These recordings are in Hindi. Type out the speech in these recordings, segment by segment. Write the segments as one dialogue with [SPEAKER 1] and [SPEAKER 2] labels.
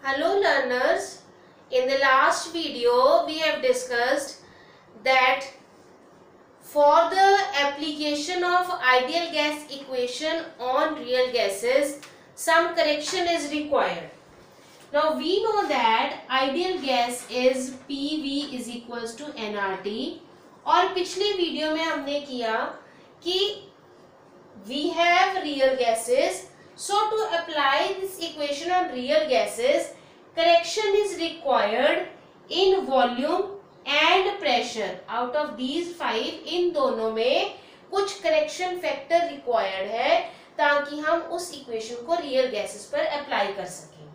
[SPEAKER 1] Hello learners, in the last video we have discussed that for the application of ideal gas equation on real gases, some correction is required. Now we know that ideal gas is PV is equals to nRT और पिछले वीडियो में हमने किया कि we have real gases. So to apply this equation on real gases, correction is required in volume and pressure. Out of these five, इन दोनों में कुछ correction factor required है ताकि हम उस equation को real gases पर apply कर सकें.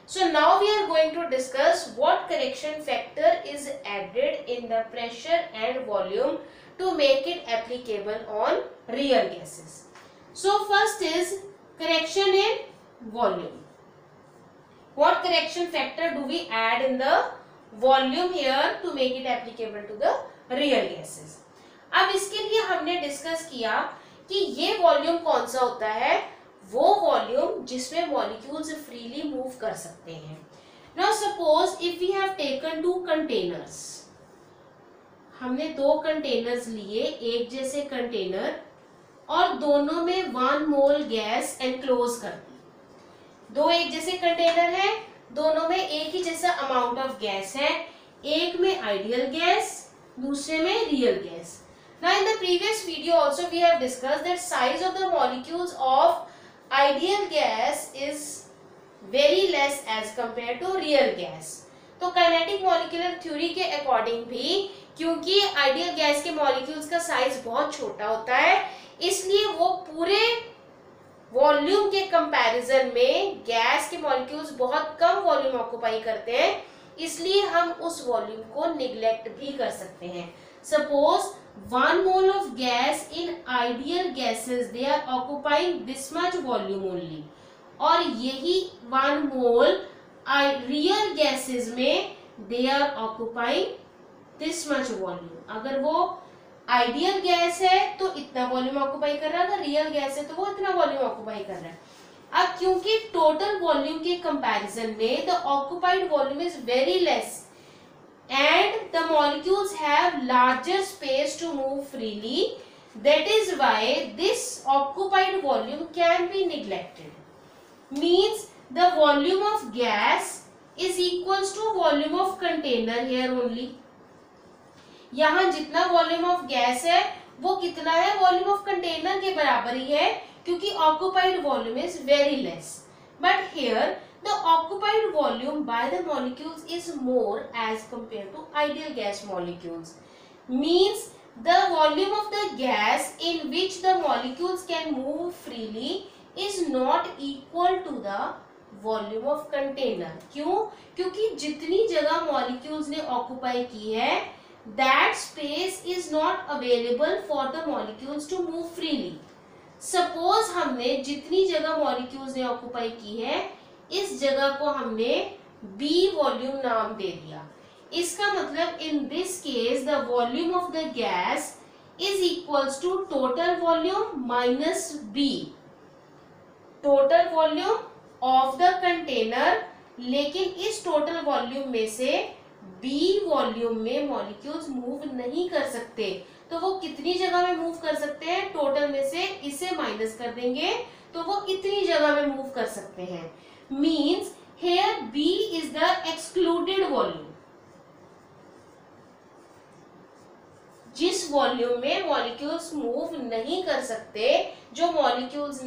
[SPEAKER 1] So now we are going to discuss what correction factor is added in the pressure and volume to make it applicable on real gases. So first is correction in volume. What correction factor do we add in the volume here to make it applicable to the real gases? अब इसके लिए हमने डिस्कस किया कि ये वॉल्यूम कौन सा होता है, वो वॉल्यूम जिसमें मॉलिक्यूल्स फ्रीली मूव कर सकते हैं. Now suppose if we have taken two containers, हमने दो कंटेनर्स लिए, एक जैसे कंटेनर, और दोनों में 1 मोल गैस एनक्लोज कर दी. दो एक जैसे कंटेनर है, दोनों में एक ही जैसा अमाउंट ऑफ गैस है, एक में आइडियल गैस, दूसरे में real gas. Now in the previous video also we have discussed that size of the molecules of ideal gas is very less as compared to real gas. तो काइनेटिक मॉलिक्यूलर थ्योरी के अकॉर्डिंग भी, क्योंकि आइडियल गैस के मॉलिक्यूल्स का साइज बहुत छोटा होता है, इसलिए वो पूरे वॉल्यूम के कंपैरिजन में गैस के मॉलिक्यूल्स बहुत कम वॉल्यूम ऑक्युपाई करते हैं, इसलिए हम उस वॉल्यूम को निग्लेक्ट भी कर सकते हैं. Suppose 1 mole of gas in ideal gases, they are occupying this much volume only, और यही 1 mole real gases में they are occupying this much volume. अगर वो आइडियल गैस है तो इतना वॉल्यूम ऑक्युपाई कर रहा है, अगर रियल गैस है तो वो इतना वॉल्यूम ऑक्युपाई कर रहा है. अब क्योंकि टोटल वॉल्यूम के कंपैरिजन में the occupied volume is very less and the molecules have larger space to move freely, that is why this occupied volume can be neglected. Means the volume of gas is equals to volume of container here only. यहाँ जितना वॉल्यूम ऑफ गैस है वो कितना है, वॉल्यूम ऑफ कंटेनर के बराबर ही है, क्योंकि occupied volume is very less. But here the occupied volume by the molecules is more as compared to ideal gas molecules. Means the volume of the gas in which the molecules can move freely is not equal to the volume of container. क्यों? क्योंकि जितनी जगह molecules ने occupy की है, that space is not available for the molecules to move freely. Suppose हमने जितनी जगह molecules ने occupy की है, इस जगह को हमने B वॉल्यूम नाम दे दिया. इसका मतलब in this case the volume of the gas is equals to total volume minus B, total volume of the container. लेकिन इस टोटल वॉल्यूम में से B वॉल्यूम में मॉलिक्यूल्स मूव नहीं कर सकते, तो वो कितनी जगह में मूव कर सकते हैं, टोटल में से इसे माइनस कर देंगे तो वो इतनी जगह में मूव कर सकते हैं. Means here B is the excluded volume. जिस वॉल्यूम में मॉलिक्यूल्स मूव नहीं कर सकते, जो मॉलिक्यूल्स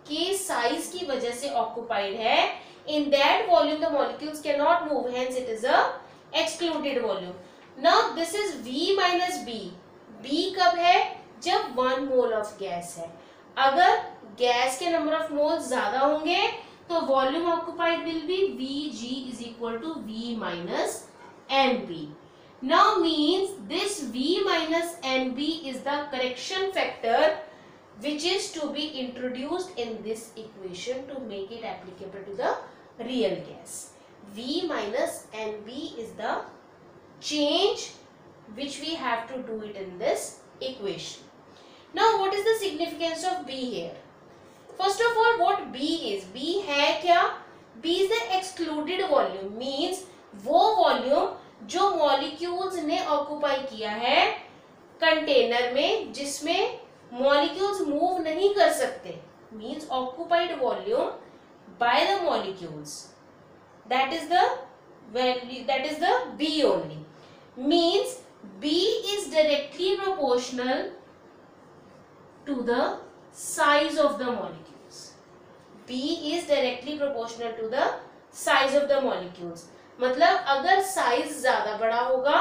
[SPEAKER 1] की साइज की वजह से ऑक्युपाइड है, in that volume the molecules cannot move, hence it is a excluded volume. Now this is V minus B. B कब है, जब 1 मोल ऑफ गैस है. अगर गैस के नंबर ऑफ मोल्स ज्यादा होंगे तो volume occupied will be Vg is equal to V minus Nb. Now means this V minus Nb is the correction factor which is to be introduced in this equation to make it applicable to the real gas. V minus Nb is the change which we have to do it in this equation. Now what is the significance of B here? First of all what B is, B है क्या, B is the excluded volume, means वो वॉल्यूम जो मॉलिक्यूल्स ने ऑक्यूपाई किया है कंटेनर में, जिसमें मॉलिक्यूल्स मूव नहीं कर सकते, means occupied volume by the molecules, that is the value, that is the B only, means B is directly proportional to the size of the molecules. B is directly proportional to the size of the molecules. मतलब अगर साइज ज्यादा बड़ा होगा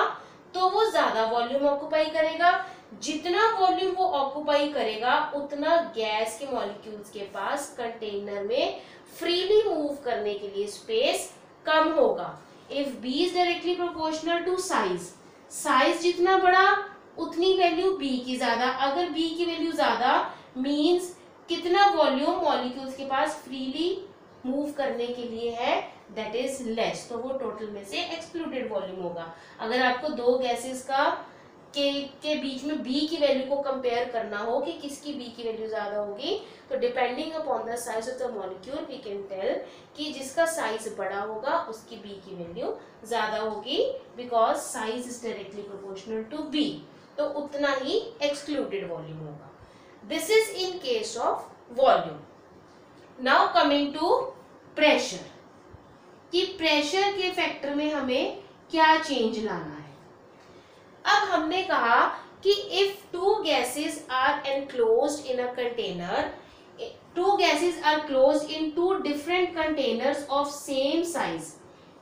[SPEAKER 1] तो वो ज्यादा वॉल्यूम ऑक्यूपाई करेगा, जितना वॉल्यूम वो ऑक्यूपाई करेगा उतना गैस के मॉलिक्यूल्स के पास कंटेनर में फ्रीली मूव करने के लिए स्पेस कम होगा. If B is directly proportional to size, size जितना बड़ा उतनी वैल्यू B की ज्यादा, अगर B की वैल्यू ज्यादा मींस कितना वॉल्यूम मॉलिक्यूल्स के पास फ्रीली मूव करने के लिए है, दैट इज लेस, तो वो टोटल में से एक्सक्लूडेड वॉल्यूम होगा. अगर आपको दो गैसेस का के बीच में B की वैल्यू को कंपेयर करना हो कि किसकी B की वैल्यू ज्यादा होगी, तो depending upon the size of the molecule we can tell कि जिसका साइज बड़ा होगा उसकी B की वैल्यू ज्यादा होगी, because size is directly proportional to B, तो उतना ही एक्सक्लूडेड वॉल्यूम होगा. This is in case of volume. Now coming to pressure, कि प्रेशर के फैक्टर में हमें क्या चेंज लाना है. अब हमने कहा कि if two gases are enclosed in a container, two gases are closed in two different containers of same size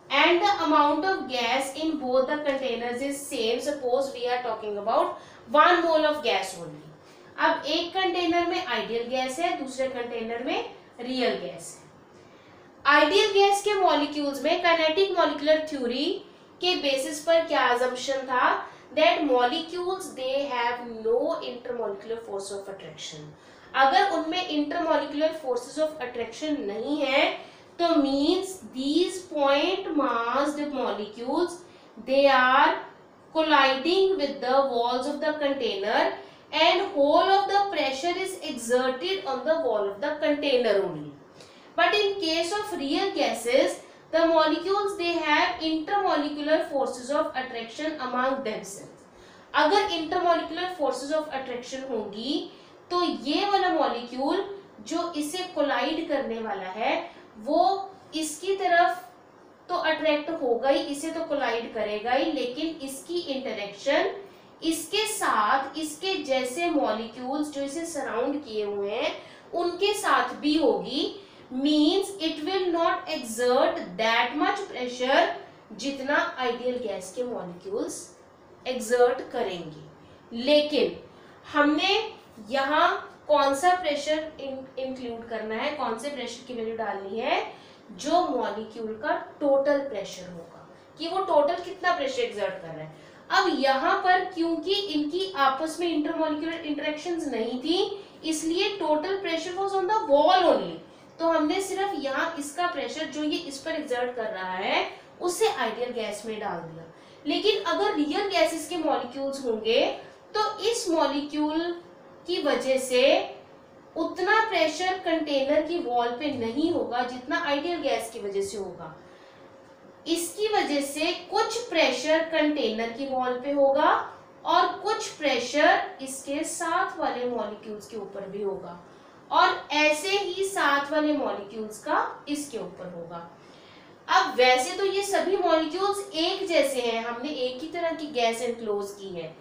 [SPEAKER 1] and the amount of gas in both the containers is same. Suppose we are talking about 1 mole of gas only. अब एक कंटेनर में आइडियल गैस है, दूसरे कंटेनर में रियल गैस है. आइडियल गैस के मॉलिक्यूल्स में काइनेटिक मॉलिक्यूलर थ्योरी के बेसिस पर क्या अजम्पशन था, that molecules they have no intermolecular force of attraction. अगर उनमें इंटरमॉलिक्यूलर फोर्सेस ऑफ अट्रैक्शन नहीं है तो means these point massed molecules they are colliding with the walls of the container and whole of the pressure is exerted on the wall of the container only. But in case of real gases, the molecules they have intermolecular forces of attraction among themselves. अगर intermolecular forces of attraction होंगी तो ये वाला मॉलिक्यूल जो इसे कोलाइड करने वाला है वो इसकी तरफ तो अट्रैक्ट होगा ही, इसे तो कोलाइड करेगा ही, लेकिन इसकी इंटरेक्शन इसके साथ इसके जैसे मॉलिक्यूल्स जो इसे सराउंड किए हुए हैं उनके साथ भी होगी. Means it will not exert that much pressure जितना आइडियल गैस के मॉलिक्यूल्स एक्सर्ट करेंगे. लेकिन हमने यहाँ कौन सा प्रेशर इंक्लूड करना है, कौन से प्रेशर की वैल्यू डालनी है, जो मॉलिक्यूल का टोटल प्रेशर होगा कि वो टोटल कितना प्रेशर एक्सर्ट कर रहा है. अब यहाँ पर क्योंकि इनकी आपस में इंटरमॉलिक्यूलर इंटरेक्शंस नहीं थी इसलिए total pressure was on the wall only, तो हमने सिर्फ यहाँ इसका प्रेशर जो ये इस पर एक्सर्ट कर रहा है उसे आइडियल गैस में डाल दिया. लेकिन अगर रियल गैसेस के मॉलिक्यूल्स होंगे तो इस मॉलिक्यूल की वजह से उतना प्रेशर कंटेनर की वॉल पे नहीं होगा जितना आइडियल गैस की वजह से होगा. इसकी वजह से कुछ प्रेशर कंटेनर की वॉल पे होगा और कुछ प्रेशर इसके साथ वाले मॉलिक्यूल्स के ऊपर भी होगा और ऐसे ही साथ वाले मॉलिक्यूल्स का इसके ऊपर होगा. अब वैसे तो ये सभी मॉलिक्यूल्स एक जैसे हैं, हमने एक ही तरह की गैस एनक्लोज की है,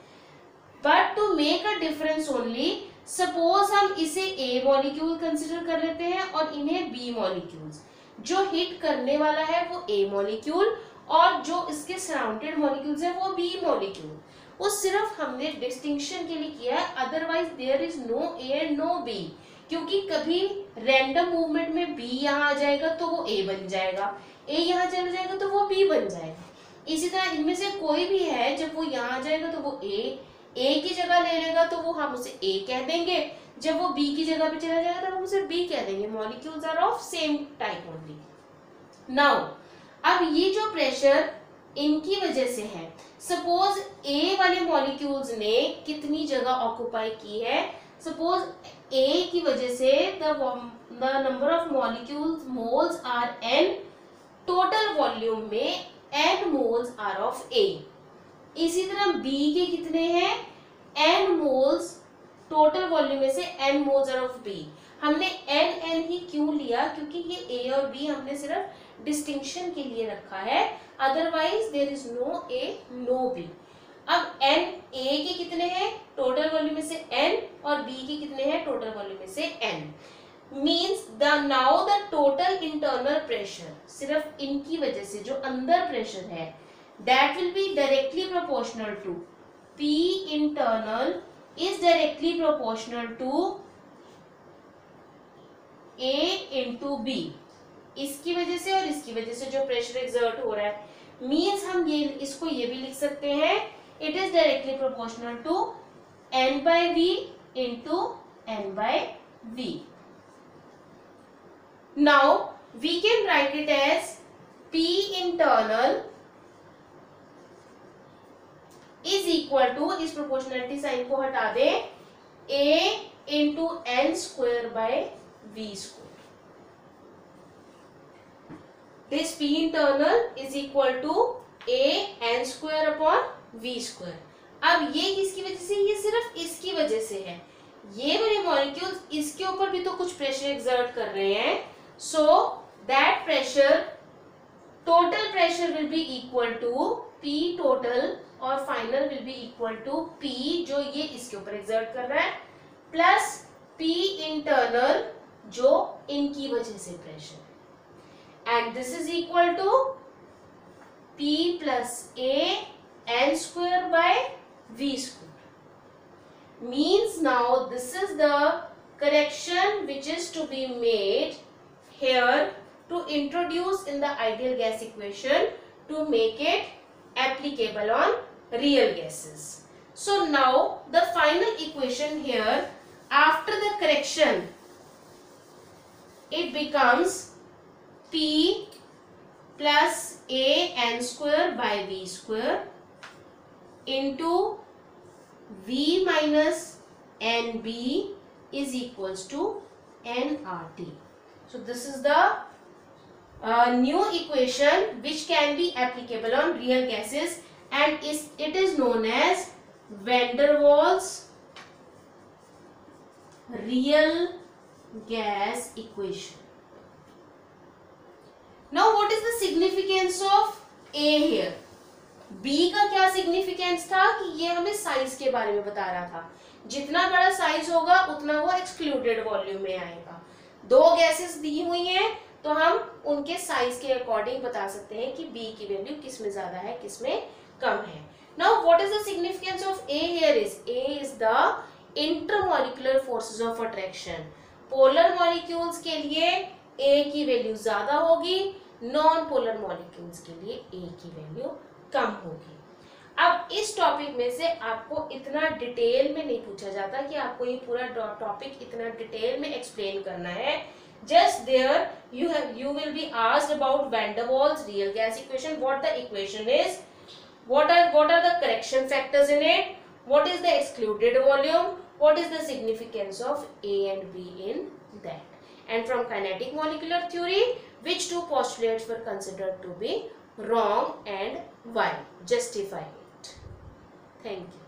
[SPEAKER 1] but to make a difference only suppose हम इसे ए मॉलिक्यूल कंसिडर कर लेते हैं और इन्हें बी मॉलिक्यूल्स. जो हिट करने वाला है वो ए मॉलिक्यूल और जो इसके सराउंडेड मॉलिक्यूल्स है वो बी मॉलिक्यूल. वो सिर्फ हमने डिस्टिंक्शन के लिए किया है, otherwise there is no A and no B, क्योंकि कभी रैंडम मूवमेंट में बी यहाँ आ जाएगा तो वो ए बन जाएगा, ए यहाँ चला जाएगा तो वो बी बन जाएगा. इसी तरह इनमें से कोई भी है जब वो यहाँ आ जाएगा तो वो ए की जगह ले लेगा तो वो हम उसे ए कह देंगे, जब वो बी की जगह पे चला जाएगा तो हम उसे बी कह देंगे. Molecules are of same type only. Now अब ये जो प्रेशर इनकी वजह से है, सपोज ए वाले मॉलिक्यूल्स ने कितनी जगह ऑक्युपाई की है, सपोज ए की वजह से the number of molecules moles are n volume में n moles are of A। इसी तरह B के कितने हैं, n मोल्स, टोटल वॉल्यूम में से n moles are of B। हमने n ही क्यों लिया, क्योंकि ये A और B हमने सिर्फ डिस्टिंक्शन के लिए रखा है, otherwise there is no A no B। अब n A के कितने हैं, टोटल वॉल्यूम में से n, और B के कितने हैं, टोटल वॉल्यूम में से n। Means now the total internal pressure, सिर्फ इनकी वजह से जो अंदर प्रेशर है, that will be directly proportional to P internal is directly proportional to A into B। इसकी वजह से और इसकी वजह से जो प्रेशर एक्सर्ट हो रहा है, मीन्स हम ये इसको ये भी लिख सकते हैं, it is directly proportional to N by V into N by V। Now we can write it as P internal is equal to, इस प्रोपोर्शनलिटी साइन को हटा दें, A into N square by V square. This P internal is equal to A N square upon V square. अब ये किसकी वजह से, ये सिर्फ इसकी वजह से है, ये वाले मॉलिक्यूल्स इसके ऊपर भी तो कुछ प्रेशर एक्सर्ट कर रहे हैं, so that pressure, total pressure will be equal to P total और final will be equal to P जो ये इसके ऊपर exert कर रहा है plus P internal जो इनकी वजह से pressure, and this is equal to P plus A N square by V square। Means now this is the correction which is to be made here to introduce in the ideal gas equation to make it applicable on real gases. So now the final equation here, after the correction, it becomes P plus A N square by V square into V minus NB is equals to nRT. So this is the new equation which can be applicable on real gases, and it is known as van der Waals real gas equation. Now what is the significance of A here? B का क्या सिग्निफिकेंस था कि ये हमें साइज के बारे में बता रहा था, जितना बड़ा साइज होगा उतना वो एक्सक्लूडेड वॉल्यूम में आएगा। दो गैसेस दी हुई हैं तो हम उनके साइज के अकॉर्डिंग बता सकते हैं कि B की वैल्यू किस में ज्यादा है किस में कम है। Now what is the significance of A here is, A is the intermolecular forces of attraction. Polar molecules के लिए A की वैल्यू ज्यादा होगी, नॉन पोलर मॉलिक्यूल्स के लिए A की वैल्यू कम होगी। अब इस टॉपिक में से आपको इतना डिटेल में नहीं पूछा जाता कि आपको ये पूरा टॉपिक इतना डिटेल में एक्सप्लेन करना है। Just there you will be asked about van der Waals real gas equation, what the equation is, what are the correction factors in it, what is the excluded volume, what is the significance of A and B in that, and from kinetic molecular theory which two postulates were considered to be wrong and why, justify it. Thank you.